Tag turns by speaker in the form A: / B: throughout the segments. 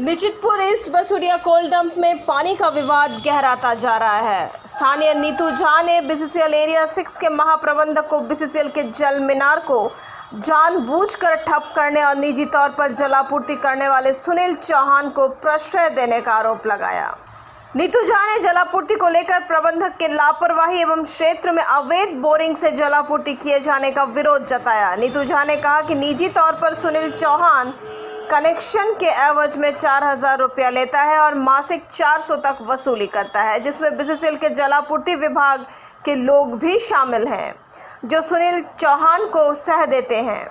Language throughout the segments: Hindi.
A: निचितपुर ईस्ट बसुरिया कोल डंप में पानी का विवाद गहराता जा रहा है। स्थानीय नीतू झा ने बीसीसीएल एरिया 6 के महाप्रबंधक को बीसीसीएल के जल मीनार को जानबूझकर ठप करने और निजी तौर पर जलापूर्ति करने वाले सुनील चौहान को प्रश्रय देने का आरोप लगाया। नीतू झा ने जलापूर्ति को लेकर प्रबंधक के लापरवाही एवं क्षेत्र में अवैध बोरिंग से जलापूर्ति किए जाने का विरोध जताया। नीतू झा ने कहा कि निजी तौर पर सुनील चौहान कनेक्शन के एवज में 4000 रुपया लेता है और मासिक 400 तक वसूली करता है, जिसमें बीसीसीएल के जलापूर्ति विभाग के लोग भी शामिल हैं, जो सुनील चौहान को सह देते हैं।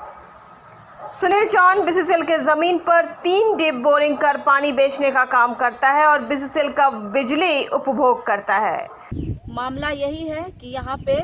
A: सुनील चौहान बीसीसीएल के जमीन पर 3 डीप बोरिंग कर पानी बेचने का काम करता है और बीसीसीएल का बिजली उपभोग करता है।
B: मामला यही है कि यहाँ पे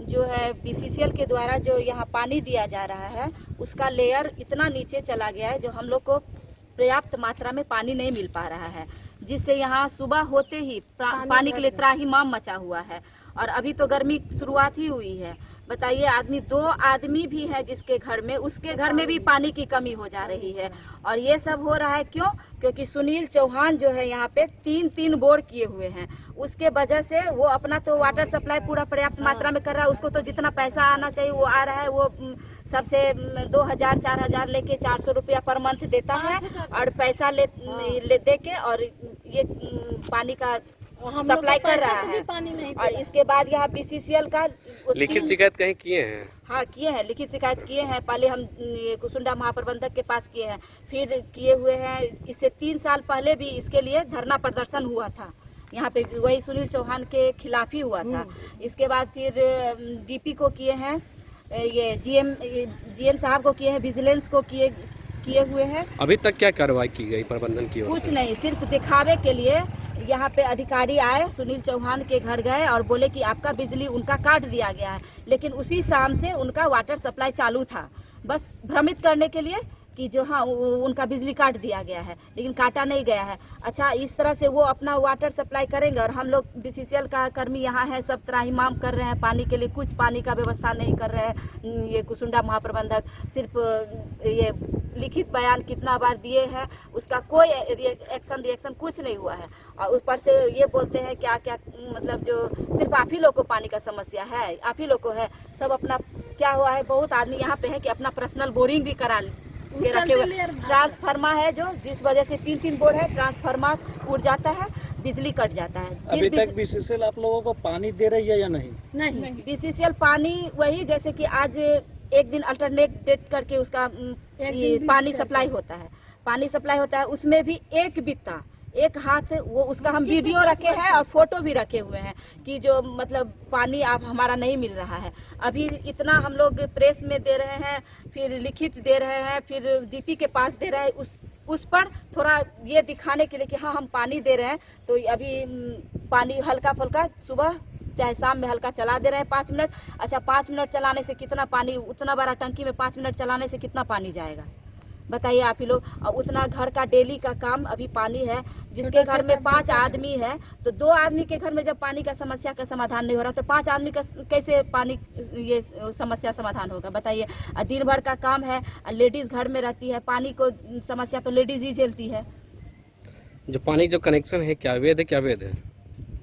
B: जो है बीसीसीएल के द्वारा जो यहाँ पानी दिया जा रहा है उसका लेयर इतना नीचे चला गया है जो हम लोग को पर्याप्त मात्रा में पानी नहीं मिल पा रहा है, जिससे यहाँ सुबह होते ही पानी के लिए त्राहिमाम मचा हुआ है। और अभी तो गर्मी शुरुआत ही हुई है। बताइए, 2 आदमी भी है जिसके घर में, उसके घर में भी पानी की कमी हो जा रही है। और ये सब हो रहा है क्यों? क्योंकि सुनील चौहान जो है यहाँ पे 3 बोर किए हुए हैं। उसके वजह से वो अपना तो वाटर सप्लाई पूरा पर्याप्त मात्रा में कर रहा है। उसको तो जितना पैसा आना चाहिए वो आ रहा है। वो सबसे 2000-4000 लेके 400 रुपया पर मंथ देता है और पैसा ले दे के और ये पानी का सप्लाई कर रहा है। और इसके बाद यहाँ बीसीसीएल का
C: लिखित शिकायत कहीं किए हैं?
B: हाँ, किए हैं, लिखित शिकायत किए हैं। पहले हम कुसुंडा महाप्रबंधक के पास किए हैं, फिर किए हुए हैं। इससे 3 साल पहले भी इसके लिए धरना प्रदर्शन हुआ था यहाँ पे, वही सुनील चौहान के खिलाफ ही हुआ था। इसके बाद फिर डीपी को किए हैं, ये जीएम साहब को किए हैं, विजिलेंस को किए हुए हैं।
C: अभी तक क्या कार्रवाई की गई प्रबंधन की ओर से?
B: कुछ नहीं, सिर्फ दिखावे के लिए यहाँ पे अधिकारी आए, सुनील चौहान के घर गए और बोले कि आपका बिजली उनका काट दिया गया है, लेकिन उसी शाम से उनका वाटर सप्लाई चालू था, बस भ्रमित करने के लिए कि जो हाँ उनका बिजली काट दिया गया है, लेकिन काटा नहीं गया है। अच्छा, इस तरह से वो अपना वाटर सप्लाई करेंगे और हम लोग बीसीसीएल का कर्मी यहाँ है, सब त्राहिमाम कर रहे हैं पानी के लिए, कुछ पानी का व्यवस्था नहीं कर रहे हैं। ये कुसुंडा महाप्रबंधक सिर्फ ये लिखित बयान कितना बार दिए हैं, उसका कोई रिएक्शन कुछ नहीं हुआ है। और ऊपर से ये बोलते हैं क्या मतलब जो सिर्फ आप ही लोग को पानी का समस्या है, आप ही लोग को है। सब अपना क्या हुआ है, बहुत आदमी यहाँ पे है कि अपना पर्सनल बोरिंग भी करा के रखे हुए। ट्रांसफार्मा है जो जिस वजह से 3 बोर है, ट्रांसफार्मा उड़ जाता है, बिजली कट जाता है।
D: अभी तक बीसीसीएल आप लोगों को पानी दे रही है या नहीं?
B: नहीं, बीसीसीएल पानी वही जैसे कि आज एक दिन अल्टरनेट डेट करके उसका पानी सप्लाई होता है, उसमें भी एक हाथ वो उसका हम वीडियो रखे हैं और फोटो भी रखे हुए हैं कि जो मतलब पानी आप हमारा नहीं मिल रहा है। अभी इतना हम लोग प्रेस में दे रहे हैं, फिर लिखित दे रहे हैं, फिर डीपी के पास दे रहे हैं, उस पर थोड़ा ये दिखाने के लिए कि हाँ हम पानी दे रहे हैं। तो अभी पानी हल्का फुल्का सुबह चाहे शाम में हल्का चला दे रहे हैं 5 मिनट। अच्छा, 5 मिनट चलाने से कितना पानी, उतना बड़ा टंकी में 5 मिनट चलाने से कितना पानी जाएगा बताइए आप ही लोग। और उतना घर का डेली का काम अभी पानी है, जिसके घर में 5 आदमी है, तो 2 आदमी के घर में जब पानी का समस्या का समाधान नहीं हो रहा तो 5 आदमी का कैसे पानी ये समस्या समाधान होगा बताइए। दिन भर का काम है, लेडीज घर में रहती है, पानी को समस्या तो लेडीज ही झेलती है।
C: जो पानी जो कनेक्शन है क्या वैध है, क्या वैध है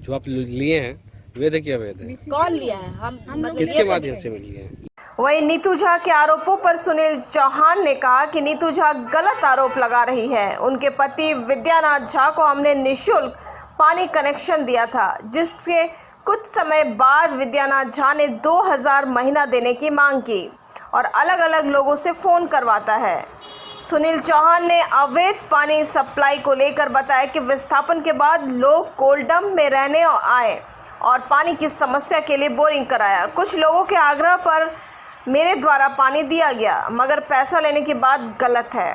C: जो आप लिए हैं, वैध है क्या वैध है?
B: कौन लिया है? हम मतलब
C: किसके माध्यम से मिली है?
A: वहीं नीतू झा के आरोपों पर सुनील चौहान ने कहा कि नीतू झा गलत आरोप लगा रही है। उनके पति विद्यानाथ झा को हमने निःशुल्क पानी कनेक्शन दिया था, जिसके कुछ समय बाद विद्यानाथ झा ने 2000 महीना देने की मांग की और अलग अलग लोगों से फ़ोन करवाता है। सुनील चौहान ने अवैध पानी सप्लाई को लेकर बताया कि विस्थापन के बाद लोग कोल्ड डंप में रहने आए और पानी की समस्या के लिए बोरिंग कराया। कुछ लोगों के आग्रह पर मेरे द्वारा पानी दिया गया, मगर पैसा लेने की बात गलत है।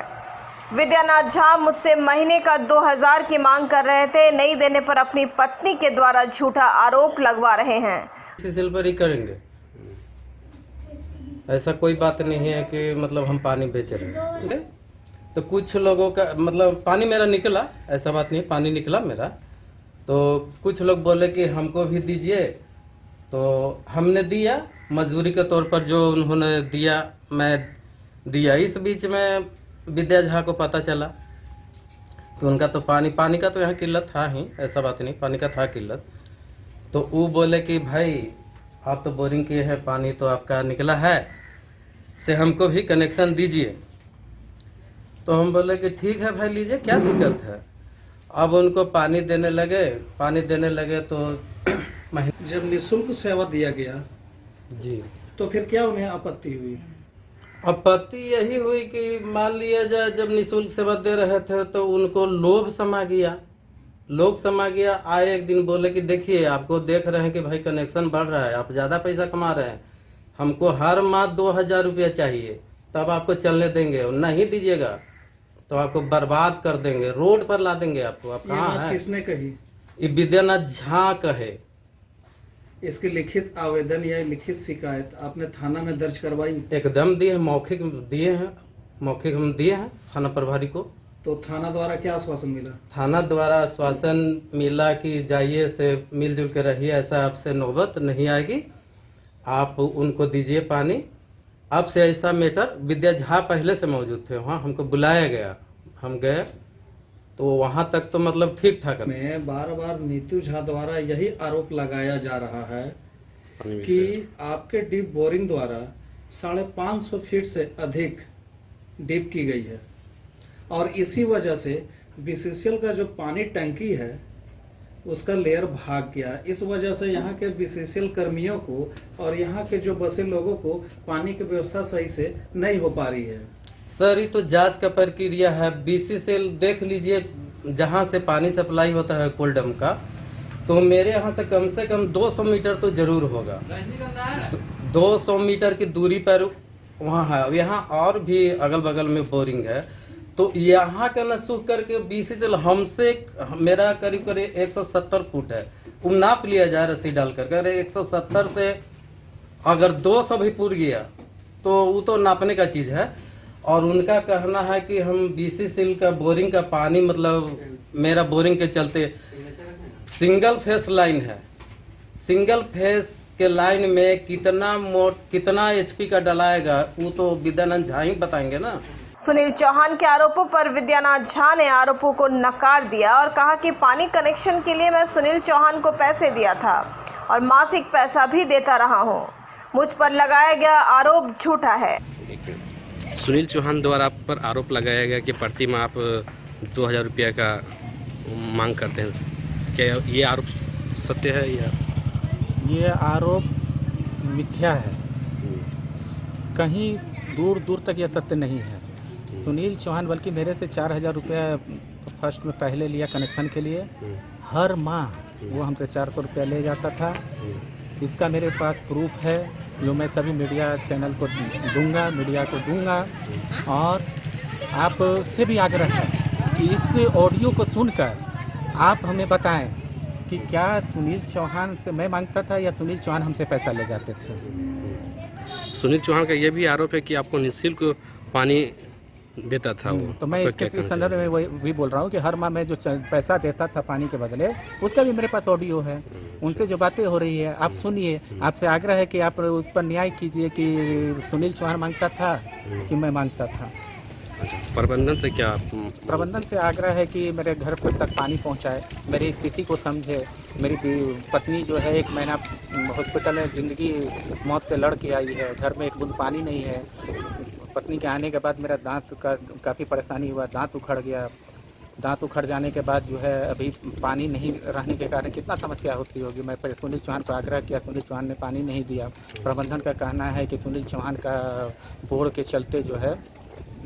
A: विद्यानाथ झा मुझसे महीने का 2000 की मांग कर रहे थे, नहीं देने पर अपनी पत्नी के द्वारा झूठा आरोप लगवा रहे हैं।
E: बीसीसीएल पर ही करेंगे, ऐसा कोई बात नहीं है कि मतलब हम पानी बेच रहे हैं। तो कुछ लोगों का मतलब पानी मेरा निकला, ऐसा बात नहीं, पानी निकला मेरा, तो कुछ लोग बोले कि हमको भी दीजिए, तो हमने दिया मजदूरी के तौर पर, जो उन्होंने दिया मैं दिया। इस बीच में विद्या झा को पता चला, तो उनका तो पानी का तो यहाँ किल्लत था ही, ऐसा बात नहीं, पानी का था किल्लत। तो वो बोले कि भाई आप तो बोरिंग किए हैं, पानी तो आपका निकला है, से हमको भी कनेक्शन दीजिए। तो हम बोले कि ठीक है भाई लीजिए, क्या दिक्कत है। अब उनको पानी देने लगे तो
D: जब निःशुल्क सेवा दिया गया
E: जी
D: तो फिर क्या उन्हें आपत्ति हुई?
E: आपत्ति यही हुई कि मान लिया जाए जब निःशुल्क सेवा दे रहे थे तो उनको लोभ समा गया। आए एक दिन बोले कि देखिए आपको देख रहे हैं कि भाई कनेक्शन बढ़ रहा है, आप ज़्यादा पैसा कमा रहे हैं, हमको हर माह 2000 रुपया चाहिए, तब आपको चलने देंगे, और नहीं दीजिएगा तो आपको बर्बाद कर देंगे, रोड पर ला देंगे आपको। आप
D: ये
E: कहाँ
D: बात
E: हैं?
D: किसने कही?
E: ये विद्यानाथ झा कहे।
D: इसकी लिखित आवेदन या लिखित शिकायत आपने थाना में दर्ज करवाई?
E: एकदम दिए हैं, मौखिक हम दिए हैं थाना प्रभारी को।
D: तो थाना द्वारा क्या आश्वासन मिला?
E: थाना द्वारा आश्वासन मिला कि जाइए से मिलजुल के रहिए, ऐसा आपसे नौबत नहीं आएगी, आप उनको दीजिए पानी। आपसे ऐसा मैटर, विद्या झा पहले से मौजूद थे वहाँ, हमको बुलाया गया, हम गए तो वहाँ तक तो मतलब ठीक ठाक।
D: में बार नीतू झा द्वारा यही आरोप लगाया जा रहा है कि आपके डीप बोरिंग द्वारा 550 फीट से अधिक डीप की गई है, और इसी वजह से बीसीसीएल का जो पानी टंकी है उसका लेयर भाग गया। इस वजह से यहाँ के बीसीसीएल कर्मियों को और यहाँ के जो बसे लोगों को पानी की व्यवस्था सही से नहीं हो पा रही है।
E: सर ये तो जांच का प्रक्रिया है, बीसीसीएल देख लीजिए, जहाँ से पानी सप्लाई होता है कोल्डम का, तो मेरे यहाँ से कम 200 मीटर तो जरूर होगा, 200 मीटर की दूरी पर वहाँ है। यहाँ और भी अगल बगल में बोरिंग है, तो यहाँ का न सूख करके बीसीसीएल हमसे, मेरा करीब 170 फुट है, वो नाप लिया जाए रस्सी डाल करके, अरे 170 से अगर 200 भी पूर गया तो वो तो नापने का चीज़ है। और उनका कहना है कि हम बीसीसीएल का बोरिंग का पानी, मतलब मेरा बोरिंग के चलते सिंगल फेस लाइन है, सिंगल फेस के लाइन में कितना एचपी का डलाएगा वो तो विद्यानंद झा ही बताएंगे ना।
A: सुनील चौहान के आरोपों पर विद्यानाथ झा ने आरोपों को नकार दिया और कहा कि पानी कनेक्शन के लिए मैं सुनील चौहान को पैसे दिया था और मासिक पैसा भी देता रहा हूं। मुझ पर लगाया गया आरोप झूठा है।
C: सुनील चौहान द्वारा आप पर आरोप लगाया गया कि प्रति माह आप 2000 रुपया का मांग करते हैं, क्या ये आरोप सत्य है या?
F: ये आरोप मिथ्या है, कहीं दूर दूर तक यह सत्य नहीं है। सुनील चौहान बल्कि मेरे से 4000 रुपया फर्स्ट में पहले लिया कनेक्शन के लिए, हर माह वो हमसे 400 रुपया ले जाता था। इसका मेरे पास प्रूफ है जो मैं सभी मीडिया चैनल को दूंगा, मीडिया को दूंगा। और आपसे भी आग्रह है कि इस ऑडियो को सुनकर आप हमें बताएं कि क्या सुनील चौहान से मैं मांगता था या सुनील चौहान हमसे पैसा ले जाते थे।
C: सुनील चौहान का यह भी आरोप है कि आपको निःशुल्क पानी देता था वो।
F: तो मैं इसके संदर्भ में वही भी बोल रहा हूँ कि हर माह मैं जो पैसा देता था पानी के बदले, उसका भी मेरे पास ऑडियो है। उनसे जो बातें हो रही है आप सुनिए। आपसे आग्रह है कि आप उस पर न्याय कीजिए कि सुनील चौहान मांगता था कि मैं मांगता था।
C: प्रबंधन से क्या?
F: प्रबंधन से आग्रह है कि मेरे घर पर तक पानी पहुंचाए, मेरी स्थिति को समझे। मेरी पत्नी जो है 1 महीना हॉस्पिटल में ज़िंदगी मौत से लड़ के आई है, घर में एक बूंद पानी नहीं है। पत्नी के आने के बाद मेरा दांत का काफ़ी परेशानी हुआ, दांत उखड़ गया। दांत उखड़ जाने के बाद जो है अभी पानी नहीं रहने के कारण कितना समस्या होती होगी। मैं सुनील चौहान पर आग्रह किया, सुनील चौहान ने पानी नहीं दिया। प्रबंधन का कहना है कि सुनील चौहान का बोर्ड के चलते जो है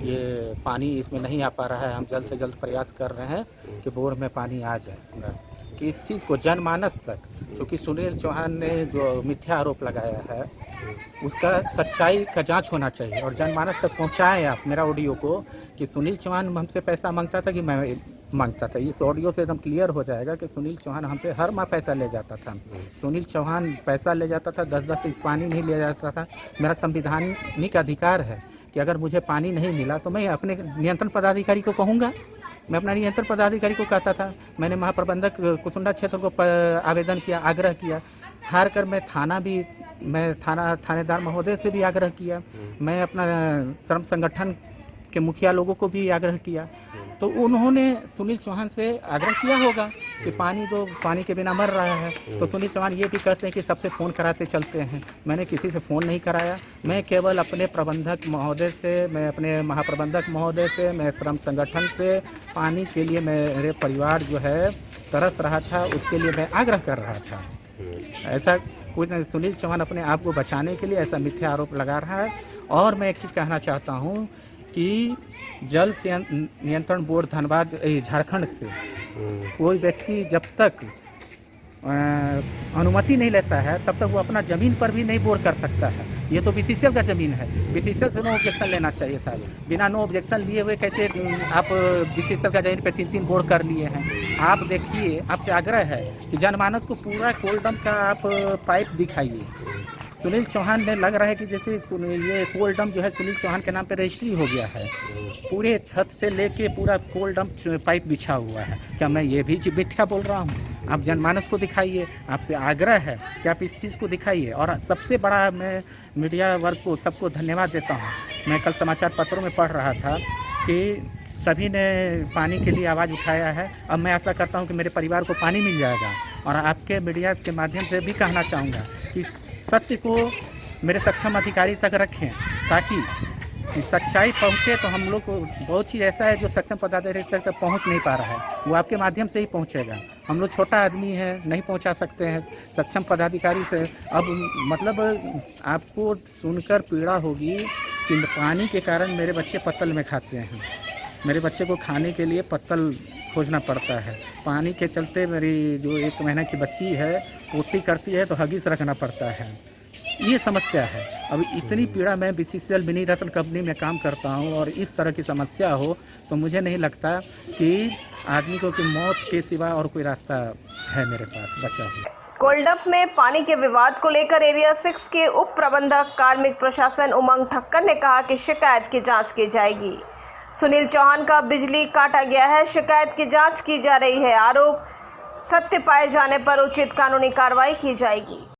F: ये पानी इसमें नहीं आ पा रहा है। हम जल्द से जल्द प्रयास कर रहे हैं कि बोर्ड में पानी आ जाए, कि इस चीज़ को जनमानस तक, क्योंकि सुनील चौहान ने जो मिथ्या आरोप लगाया है उसका सच्चाई का जांच होना चाहिए और जनमानस तक पहुंचाएं आप मेरा ऑडियो को कि सुनील चौहान हमसे पैसा मांगता था कि मैं मांगता था। इस ऑडियो से एकदम क्लियर हो जाएगा कि सुनील चौहान हमसे हर माह पैसा ले जाता था। सुनील चौहान पैसा ले जाता था, 10-10 दिन पानी नहीं ले जाता था। मेरा संविधानिक अधिकार है कि अगर मुझे पानी नहीं मिला तो मैं अपने नियंत्रण पदाधिकारी को कहूँगा। मैं अपना नियंत्रण पदाधिकारी को कहता था। मैंने महाप्रबंधक कुसुंडा क्षेत्र को आवेदन किया, आग्रह किया। हार कर मैं थानेदार महोदय से भी आग्रह किया। मैं अपना श्रम संगठन के मुखिया लोगों को भी आग्रह किया। तो उन्होंने सुनील चौहान से आग्रह किया होगा कि पानी दो, पानी के बिना मर रहा है। तो सुनील चौहान ये भी कहते हैं कि सबसे फ़ोन कराते चलते हैं। मैंने किसी से फ़ोन नहीं कराया, मैं केवल अपने प्रबंधक महोदय से, मैं अपने महाप्रबंधक महोदय से, मैं श्रम संगठन से पानी के लिए मेरे परिवार जो है तरस रहा था, उसके लिए मैं आग्रह कर रहा था। ऐसा कुछ नहीं, सुनील चौहान अपने आप को बचाने के लिए ऐसा मिथ्या आरोप लगा रहा है। और मैं एक चीज़ कहना चाहता हूँ कि जल नियंत्रण बोर्ड धनबाद झारखंड से कोई व्यक्ति जब तक अनुमति नहीं लेता है तब तक वो अपना ज़मीन पर भी नहीं बोर कर सकता है। ये तो बीसीसीएल का ज़मीन है, बीसीसीएल से नो ऑब्जेक्शन लेना चाहिए था। बिना नो ऑब्जेक्शन लिए हुए कैसे आप बीसीसीएल का ज़मीन पे 3-3 बोर कर लिए हैं। आप देखिए, आपसे आग्रह है कि जनमानस को पूरा कोल्डम का आप पाइप दिखाइए। सुनील चौहान ने लग रहा है कि जैसे ये कोल्डम जो है सुनील चौहान के नाम पे रजिस्ट्री हो गया है। पूरे छत से लेके पूरा कोल्डम पाइप बिछा हुआ है। क्या मैं ये भी मिथ्या बोल रहा हूँ? आप जनमानस को दिखाइए, आपसे आग्रह है कि आप इस चीज़ को दिखाइए। और सबसे बड़ा मैं मीडिया वर्ग को सबको धन्यवाद देता हूँ। मैं कल समाचार पत्रों में पढ़ रहा था कि सभी ने पानी के लिए आवाज़ उठाया है। अब मैं आशा करता हूँ कि मेरे परिवार को पानी मिल जाएगा। और आपके मीडिया के माध्यम से भी कहना चाहूँगा कि सत्य को मेरे सक्षम अधिकारी तक रखें, ताकि सच्चाई पहुँचे। तो हम लोग को बहुत चीज़ ऐसा है जो सक्षम पदाधिकारी तक पहुँच नहीं पा रहा है, वो आपके माध्यम से ही पहुँचेगा। हम लोग छोटा आदमी है, नहीं पहुँचा सकते हैं सक्षम पदाधिकारी से। अब मतलब आपको सुनकर पीड़ा होगी कि पानी के कारण मेरे बच्चे पत्तल में खाते हैं। मेरे बच्चे को खाने के लिए पत्तल खोजना पड़ता है। पानी के चलते मेरी जो 1 महीने की बच्ची है पोटी करती है तो हगीज रखना पड़ता है। ये समस्या है। अब इतनी पीड़ा, मैं बीसीसीएल मिनी रत्न कंपनी में काम करता हूँ और इस तरह की समस्या हो तो मुझे नहीं लगता कि आदमी को कि मौत के सिवा और कोई रास्ता है मेरे पास बचा हुआ।
A: कोल्डम में पानी के विवाद को लेकर एरिया 6 के उप प्रबंधक कार्मिक प्रशासन उमंग ठक्कर ने कहा कि शिकायत की जांच की जाएगी। सुनील चौहान का बिजली काटा गया है, शिकायत की जांच की जा रही है। आरोप सत्य पाए जाने पर उचित कानूनी कार्रवाई की जाएगी।